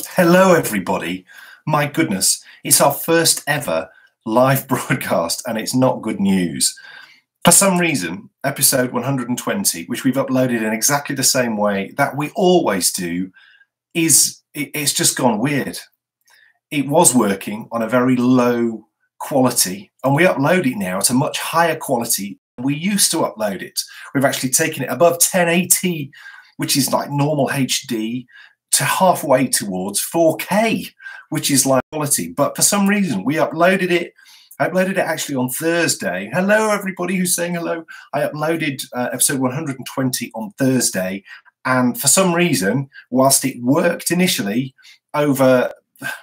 Hello, everybody. My goodness, it's our first ever live broadcast, and it's not good news. For some reason, episode 120, which we've uploaded in exactly the same way that we always do, it's just gone weird. It was working on a very low quality, and we upload it now at a much higher quality than we used to upload it. We've actually taken it above 1080, which is like normal HD, to halfway towards 4K, which is like quality. But for some reason, we uploaded it. I uploaded it actually on Thursday. Hello, everybody who's saying hello. I uploaded episode 120 on Thursday. And for some reason, whilst it worked initially, over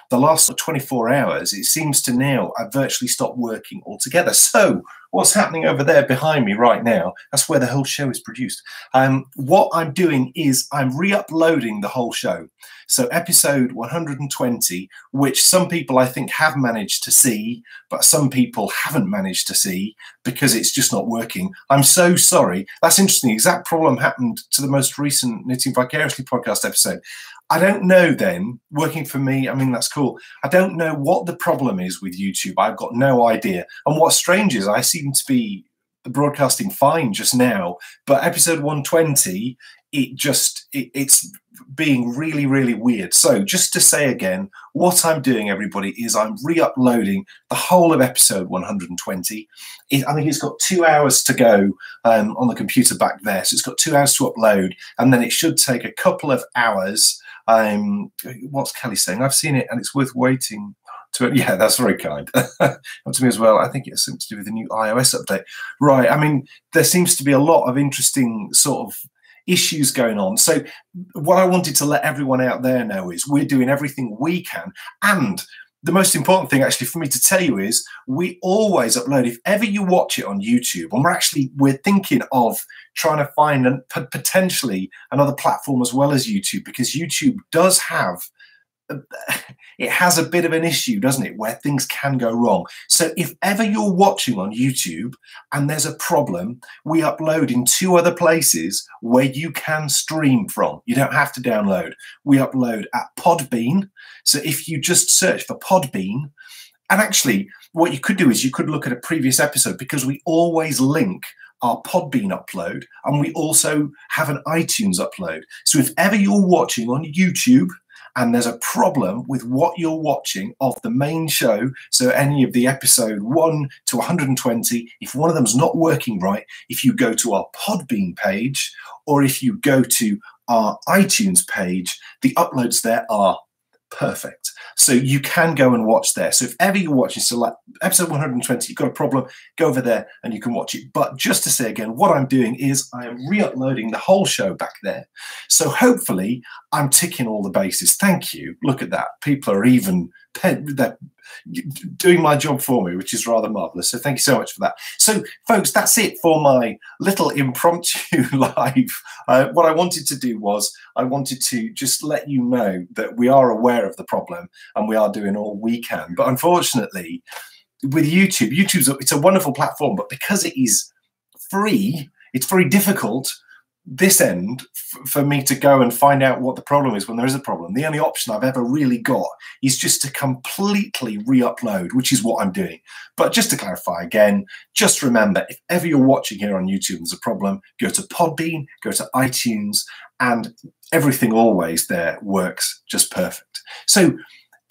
the last 24 hours, it seems to now have virtually stopped working altogether. So what's happening over there behind me right now, that's where the whole show is produced. What I'm doing is I'm re-uploading the whole show. So episode 120, which some people I think have managed to see, but some people haven't managed to see because it's just not working. I'm so sorry. That's interesting. The exact problem happened to the most recent Knitting Vicariously podcast episode. I don't know then, working for me, I mean, that's cool. I don't know what the problem is with YouTube. I've got no idea. And what's strange is I seem to be broadcasting fine just now, but episode 120, it's being really, really weird. So just to say again, what I'm doing, everybody, is I'm re-uploading the whole of episode 120. I think it's got 2 hours to go on the computer back there. So it's got 2 hours to upload, and then it should take a couple of hours. What's Kelly saying? I've seen it and it's worth waiting to it. Yeah, that's very kind. Up to me as well. I think it's something to do with the new iOS update. Right. I mean, there seems to be a lot of interesting sort of issues going on. So what I wanted to let everyone out there know is we're doing everything we can. And the most important thing actually for me to tell you is we always upload. If ever you watch it on YouTube, and we're thinking of trying to find potentially another platform as well as YouTube, because YouTube does have, it has a bit of an issue, doesn't it, where things can go wrong. So if ever you're watching on YouTube and there's a problem, we upload in 2 other places where you can stream from. You don't have to download. We upload at Podbean. So if you just search for Podbean, and actually what you could do is you could look at a previous episode, because we always link our Podbean upload, and we also have an iTunes upload. So if ever you're watching on YouTube and there's a problem with what you're watching of the main show, so any of the episode 1 to 120, if one of them's not working right, if you go to our Podbean page or if you go to our iTunes page, the uploads there are perfect. So you can go and watch there. So if ever you're watching, so like episode 120, you've got a problem, go over there and you can watch it. But just to say again, what I'm doing is I am re-uploading the whole show back there. So hopefully I'm ticking all the bases. Thank you. Look at that. People are even doing my job for me, which is rather marvelous. So thank you so much for that. So folks, that's it for my little impromptu live. What I wanted to do was I wanted to just let you know that we are aware of the problem and we are doing all we can. But unfortunately, with YouTube, it's a wonderful platform, but because it is free, it's very difficult this end for me to go and find out what the problem is when there is a problem. The only option I've ever really got is just to completely re-upload, which is what I'm doing. But just to clarify again, just remember, if ever you're watching here on YouTube and there's a problem, go to Podbean, go to iTunes, and everything always there works just perfect. So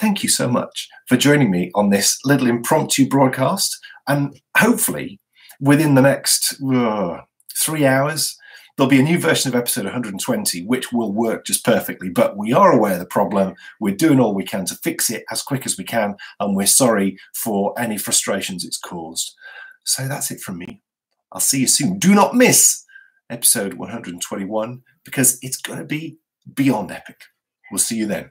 thank you so much for joining me on this little impromptu broadcast. And hopefully within the next 3 hours, there'll be a new version of episode 120, which will work just perfectly. But we are aware of the problem. We're doing all we can to fix it as quick as we can. And we're sorry for any frustrations it's caused. So that's it from me. I'll see you soon. Do not miss episode 121, because it's going to be beyond epic. We'll see you then.